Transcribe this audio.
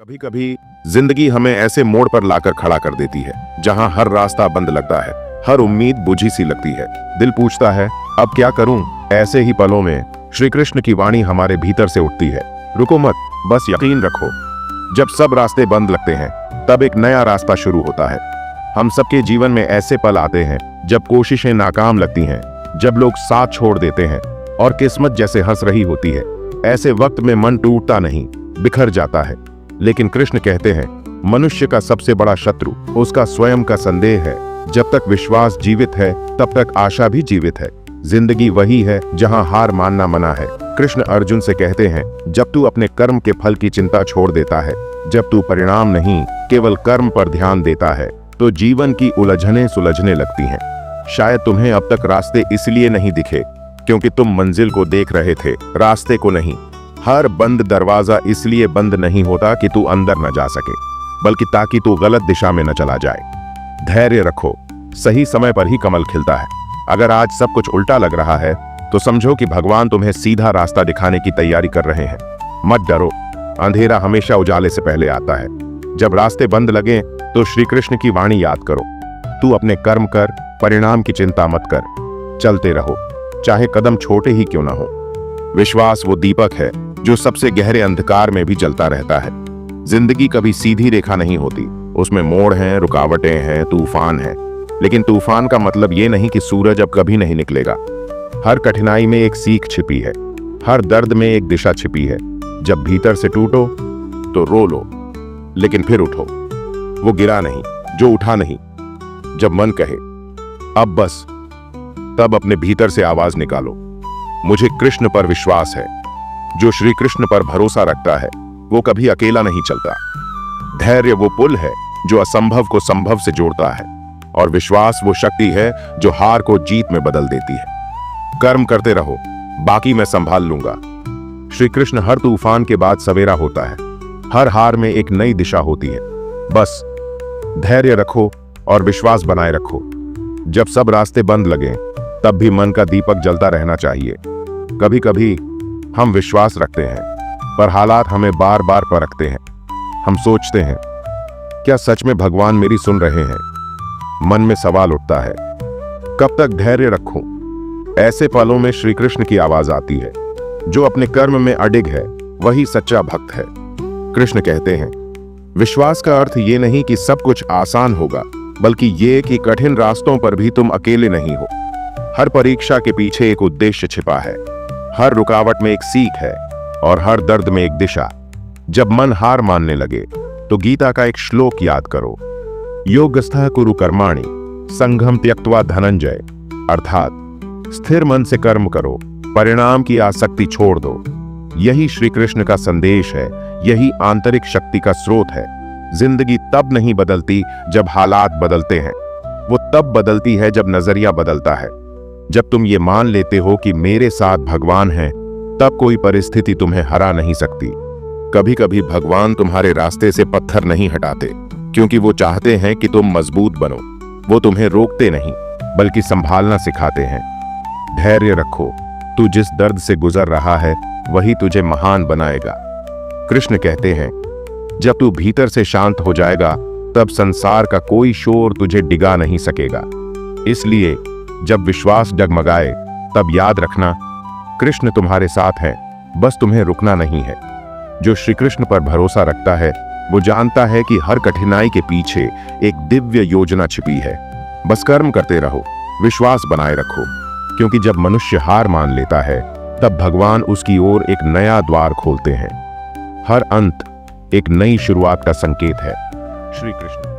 कभी कभी जिंदगी हमें ऐसे मोड़ पर लाकर खड़ा कर देती है जहां हर रास्ता बंद लगता है, हर उम्मीद बुझी सी लगती है। दिल पूछता है अब क्या करूं। ऐसे ही पलों में श्री कृष्ण की वाणी हमारे भीतर से उठती है, रुको मत, बस यकीन रखो। जब सब रास्ते बंद लगते हैं तब एक नया रास्ता शुरू होता है। हम सबके जीवन में ऐसे पल आते हैं जब कोशिशें नाकाम लगती हैं, जब लोग साथ छोड़ देते हैं और किस्मत जैसे हंस रही होती है। ऐसे वक्त में मन टूटता नहीं, बिखर जाता है। लेकिन कृष्ण कहते हैं मनुष्य का सबसे बड़ा शत्रु उसका स्वयं का संदेह है। जब तक विश्वास जीवित है तब तक आशा भी जीवित है। जिंदगी वही है जहां हार मानना मना है। कृष्ण अर्जुन से कहते हैं जब तू अपने कर्म के फल की चिंता छोड़ देता है, जब तू परिणाम नहीं केवल कर्म पर ध्यान देता है, तो जीवन की उलझनें सुलझने लगती हैं। शायद तुम्हें अब तक रास्ते इसलिए नहीं दिखे क्योंकि तुम मंजिल को देख रहे थे, रास्ते को नहीं। हर बंद दरवाजा इसलिए बंद नहीं होता कि तू अंदर न जा सके, बल्कि ताकि तू गलत दिशा में न चला जाए। धैर्य रखो, सही समय पर ही कमल खिलता है। अगर आज सब कुछ उल्टा लग रहा है तो समझो कि भगवान तुम्हें सीधा रास्ता दिखाने की तैयारी कर रहे हैं। मत डरो, अंधेरा हमेशा उजाले से पहले आता है। जब रास्ते बंद लगे तो श्री कृष्ण की वाणी याद करो, तू अपने कर्म कर, परिणाम की चिंता मत कर, चलते रहो, चाहे कदम छोटे ही क्यों ना हो। विश्वास वो दीपक है जो सबसे गहरे अंधकार में भी जलता रहता है। जिंदगी कभी सीधी रेखा नहीं होती, उसमें मोड़ हैं, रुकावटें हैं, तूफान हैं। लेकिन तूफान का मतलब ये नहीं कि सूरज अब कभी नहीं निकलेगा। हर कठिनाई में एक सीख छिपी है, हर दर्द में एक दिशा छिपी है। जब भीतर से टूटो तो रो लो, लेकिन फिर उठो। वो गिरा नहीं जो उठा नहीं। जब मन कहे अब बस, तब अपने भीतर से आवाज निकालो, मुझे कृष्ण पर विश्वास है। जो श्री कृष्ण पर भरोसा रखता है वो कभी अकेला नहीं चलता। धैर्य वो पुल है जो असंभव को संभव से जोड़ता है, और विश्वास वो शक्ति है जो हार को जीत में बदल देती है। कर्म करते रहो, बाकी मैं संभाल लूंगा। श्री कृष्ण हर तूफान के बाद सवेरा होता है, हर हार में एक नई दिशा होती है। बस धैर्य रखो और विश्वास बनाए रखो। जब सब रास्ते बंद लगे तब भी मन का दीपक जलता रहना चाहिए। कभी कभी हम विश्वास रखते हैं पर हालात हमें बार बार परखते हैं। हम सोचते हैं क्या सच में भगवान मेरी सुन रहे हैं। मन में सवाल उठता है कब तक धैर्य रखूं। ऐसे पलों में श्री कृष्ण की आवाज आती है, जो अपने कर्म में अडिग है वही सच्चा भक्त है। कृष्ण कहते हैं विश्वास का अर्थ ये नहीं कि सब कुछ आसान होगा, बल्कि ये कि कठिन रास्तों पर भी तुम अकेले नहीं हो। हर परीक्षा के पीछे एक उद्देश्य छिपा है, हर रुकावट में एक सीख है और हर दर्द में एक दिशा। जब मन हार मानने लगे तो गीता का एक श्लोक याद करो, योगस्थः कुरु कर्माणि संघम त्यक्त्वा धनंजय। अर्थात स्थिर मन से कर्म करो, परिणाम की आसक्ति छोड़ दो। यही श्री कृष्ण का संदेश है, यही आंतरिक शक्ति का स्रोत है। जिंदगी तब नहीं बदलती जब हालात बदलते हैं, वो तब बदलती है जब नजरिया बदलता है। जब तुम ये मान लेते हो कि मेरे साथ भगवान है, तब कोई परिस्थिति तुम्हें हरा नहीं सकती। कभी कभी भगवान तुम्हारे रास्ते से पत्थर नहीं हटाते क्योंकि वो चाहते हैं कि तुम मजबूत बनो। वो तुम्हें रोकते नहीं बल्कि संभालना सिखाते हैं। धैर्य रखो, तू जिस दर्द से गुजर रहा है वही तुझे महान बनाएगा। कृष्ण कहते हैं जब तू भीतर से शांत हो जाएगा तब संसार का कोई शोर तुझे डिगा नहीं सकेगा। इसलिए जब विश्वास डगमगाए तब याद रखना कृष्ण तुम्हारे साथ है, बस तुम्हें रुकना नहीं है। जो श्री कृष्ण पर भरोसा रखता है वो जानता है कि हर कठिनाई के पीछे एक दिव्य योजना छिपी है। बस कर्म करते रहो, विश्वास बनाए रखो, क्योंकि जब मनुष्य हार मान लेता है तब भगवान उसकी ओर एक नया द्वार खोलते हैं। हर अंत एक नई शुरुआत का संकेत है। श्री कृष्ण।